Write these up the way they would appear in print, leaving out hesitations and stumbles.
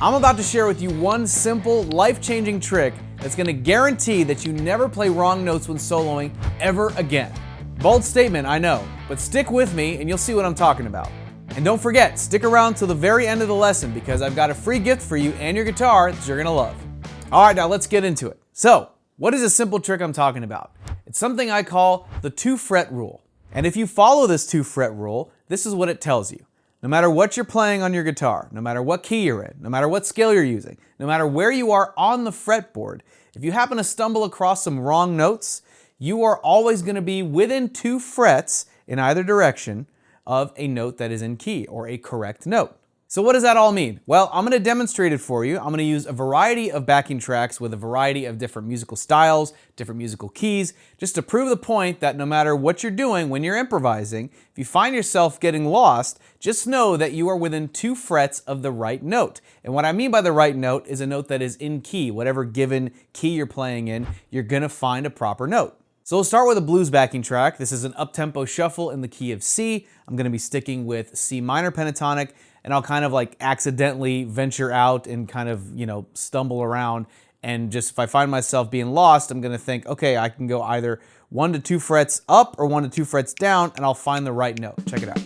I'm about to share with you one simple, life-changing trick that's gonna guarantee that you never play wrong notes when soloing ever again. Bold statement, I know, but stick with me and you'll see what I'm talking about. And don't forget, stick around till the very end of the lesson because I've got a free gift for you and your guitar that you're gonna love. All right, now let's get into it. So, what is a simple trick I'm talking about? It's something I call the 2-fret rule. And if you follow this 2-fret rule, this is what it tells you. No matter what you're playing on your guitar, no matter what key you're in, no matter what scale you're using, no matter where you are on the fretboard, if you happen to stumble across some wrong notes, you are always going to be within 2 frets in either direction of a note that is in key or a correct note. So what does that all mean? Well, I'm going to demonstrate it for you. I'm going to use a variety of backing tracks with a variety of different musical styles, different musical keys, just to prove the point that no matter what you're doing when you're improvising, if you find yourself getting lost, just know that you are within 2 frets of the right note. And what I mean by the right note is a note that is in key. Whatever given key you're playing in, you're going to find a proper note. So we'll start with a blues backing track. This is an up-tempo shuffle in the key of C. I'm going to be sticking with C minor pentatonic, and I'll kind of like accidentally venture out and kind of, stumble around. And just if I find myself being lost, I'm going to think, okay, I can go either 1 to 2 frets up or 1 to 2 frets down, and I'll find the right note. Check it out.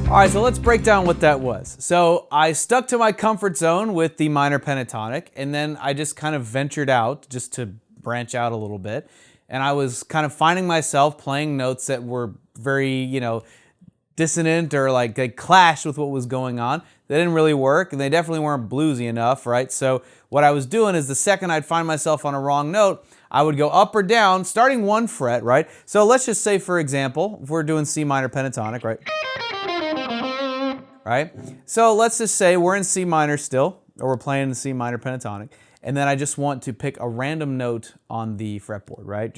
All right, so let's break down what that was. So I stuck to my comfort zone with the minor pentatonic, and then I just kind of ventured out just to branch out a little bit. And I was kind of finding myself playing notes that were very, dissonant or like they clashed with what was going on. They didn't really work, and they definitely weren't bluesy enough, right? So what I was doing is the second I'd find myself on a wrong note, I would go up or down, starting 1 fret, right? So let's just say, for example, if we're doing C minor pentatonic, right? Right? So let's just say we're in C minor still, or we're playing the C minor pentatonic, and then I just want to pick a random note on the fretboard, right?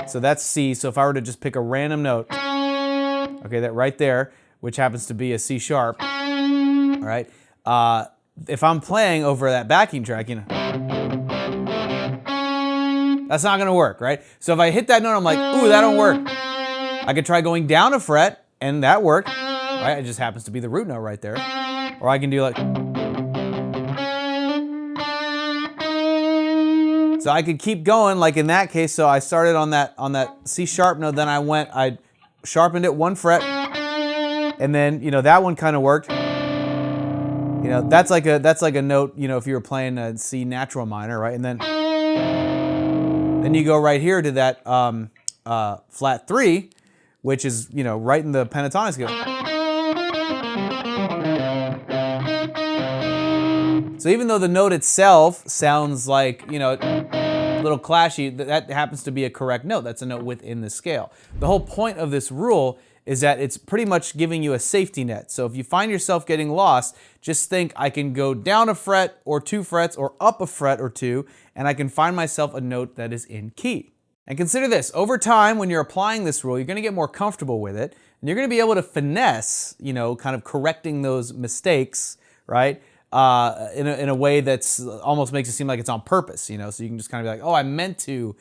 So that's C, so if I were to just pick a random note, okay, that right there, which happens to be a C sharp, all right? If I'm playing over that backing track, that's not gonna work, right? So if I hit that note, I'm like, ooh, that don't work. I could try going down a fret, and that worked. Right? It just happens to be the root note right there. Or I can do like... So I could keep going like in that case. So I started on that C sharp note, then I sharpened it 1 fret, and then, that one kind of worked. That's like a note, if you were playing a C natural minor, right? And then you go right here to that flat 3, which is, right in the pentatonic scale. So even though the note itself sounds like, a little clashy, that happens to be a correct note. That's a note within the scale. The whole point of this rule is that it's pretty much giving you a safety net. So if you find yourself getting lost, just think I can go down a fret or 2 frets or up a fret or 2, and I can find myself a note that is in key. And consider this, over time when you're applying this rule, you're going to get more comfortable with it, and you're going to be able to finesse, kind of correcting those mistakes, right? In a way that's almost makes it seem like it's on purpose, so you can just kind of be like, oh, I meant to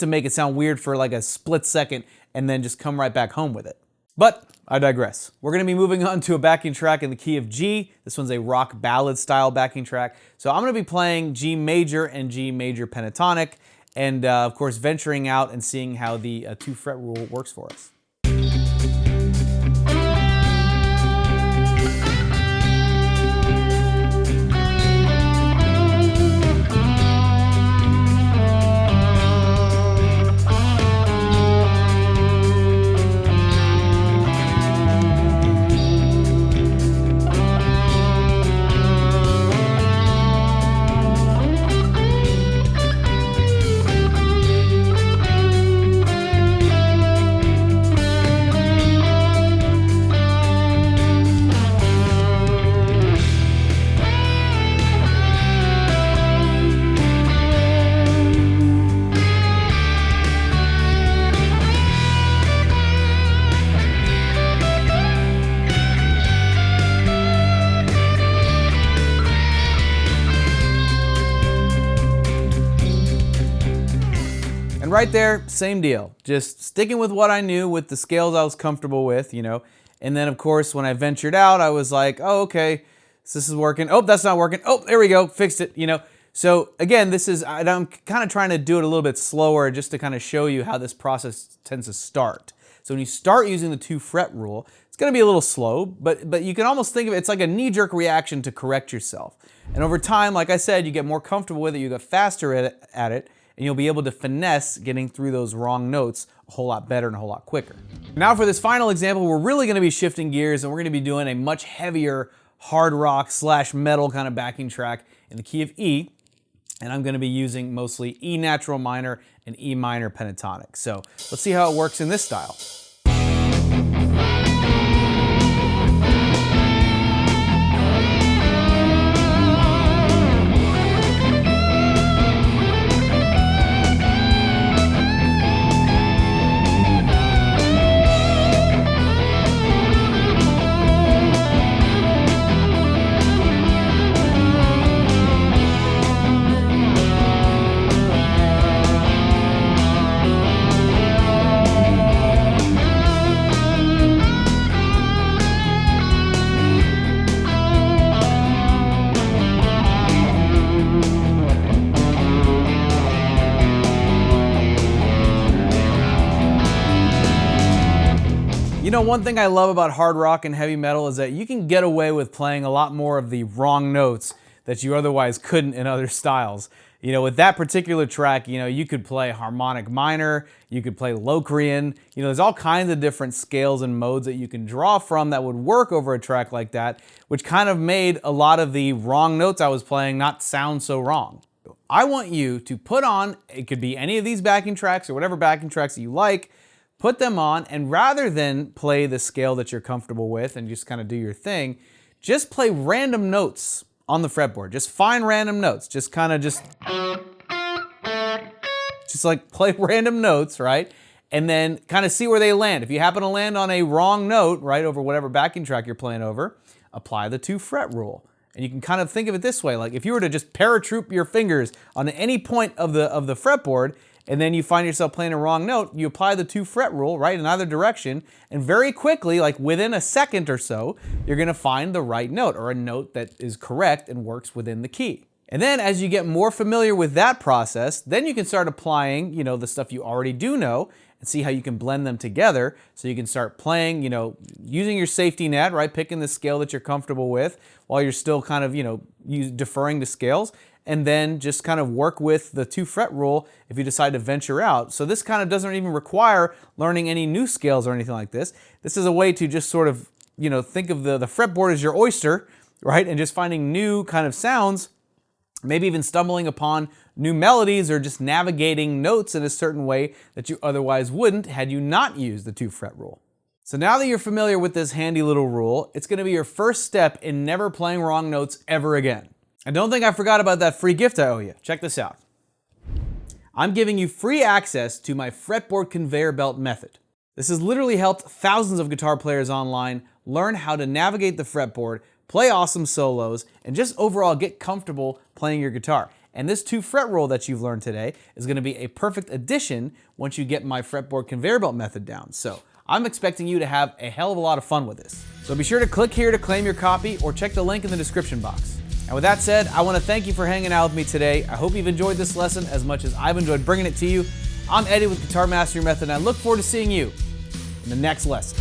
make it sound weird for like a split second and then just come right back home with it. But I digress. We're going to be moving on to a backing track in the key of G. This one's a rock ballad style backing track. So I'm going to be playing G major and G major pentatonic, and of course venturing out and seeing how the 2-fret rule works for us. right there, same deal. Just sticking with what I knew with the scales I was comfortable with, And then of course, when I ventured out, I was like, oh, okay, so this is working. Oh, that's not working. Oh, there we go, fixed it, So again, I'm kind of trying to do it a little bit slower just to kind of show you how this process tends to start. So when you start using the 2-fret rule, it's going to be a little slow, but you can almost think of it's like a knee-jerk reaction to correct yourself. And over time, like I said, you get more comfortable with it, you get faster at it, and you'll be able to finesse getting through those wrong notes a whole lot better and a whole lot quicker. Now for this final example, we're really going to be shifting gears and we're going to be doing a much heavier hard rock / metal kind of backing track in the key of E. And I'm going to be using mostly E natural minor and E minor pentatonic. So let's see how it works in this style. One thing I love about hard rock and heavy metal is that you can get away with playing a lot more of the wrong notes that you otherwise couldn't in other styles. With that particular track, you could play harmonic minor, you could play Locrian, there's all kinds of different scales and modes that you can draw from that would work over a track like that, which kind of made a lot of the wrong notes I was playing not sound so wrong. I want you to put on, it could be any of these backing tracks or whatever backing tracks that you like, put them on, and rather than play the scale that you're comfortable with and just kind of do your thing, just play random notes on the fretboard. Just find random notes. Just like play random notes, right? And then kind of see where they land. If you happen to land on a wrong note, right, over whatever backing track you're playing over, apply the 2-fret rule. And you can kind of think of it this way, like if you were to just paratroop your fingers on any point of the fretboard, and then you find yourself playing a wrong note, you apply the 2-fret rule, right, in either direction, and very quickly, like within a second or so, you're gonna find the right note, or a note that is correct and works within the key. And then as you get more familiar with that process, then you can start applying, the stuff you already do know, and see how you can blend them together, so you can start playing, using your safety net, right, picking the scale that you're comfortable with, while you're still kind of, deferring to scales, and then just kind of work with the 2-fret rule if you decide to venture out. So this kind of doesn't even require learning any new scales or anything like this. This is a way to just sort of, think of the fretboard as your oyster, right? And just finding new kind of sounds, maybe even stumbling upon new melodies or just navigating notes in a certain way that you otherwise wouldn't had you not used the 2-fret rule. So now that you're familiar with this handy little rule, it's going to be your first step in never playing wrong notes ever again. And don't think I forgot about that free gift I owe you. Check this out. I'm giving you free access to my fretboard conveyor belt method. This has literally helped thousands of guitar players online learn how to navigate the fretboard, play awesome solos, and just overall get comfortable playing your guitar. And this 2-fret rule that you've learned today is going to be a perfect addition once you get my fretboard conveyor belt method down. So I'm expecting you to have a hell of a lot of fun with this. So be sure to click here to claim your copy or check the link in the description box. And with that said, I want to thank you for hanging out with me today. I hope you've enjoyed this lesson as much as I've enjoyed bringing it to you. I'm Eddie with Guitar Mastery Method, and I look forward to seeing you in the next lesson.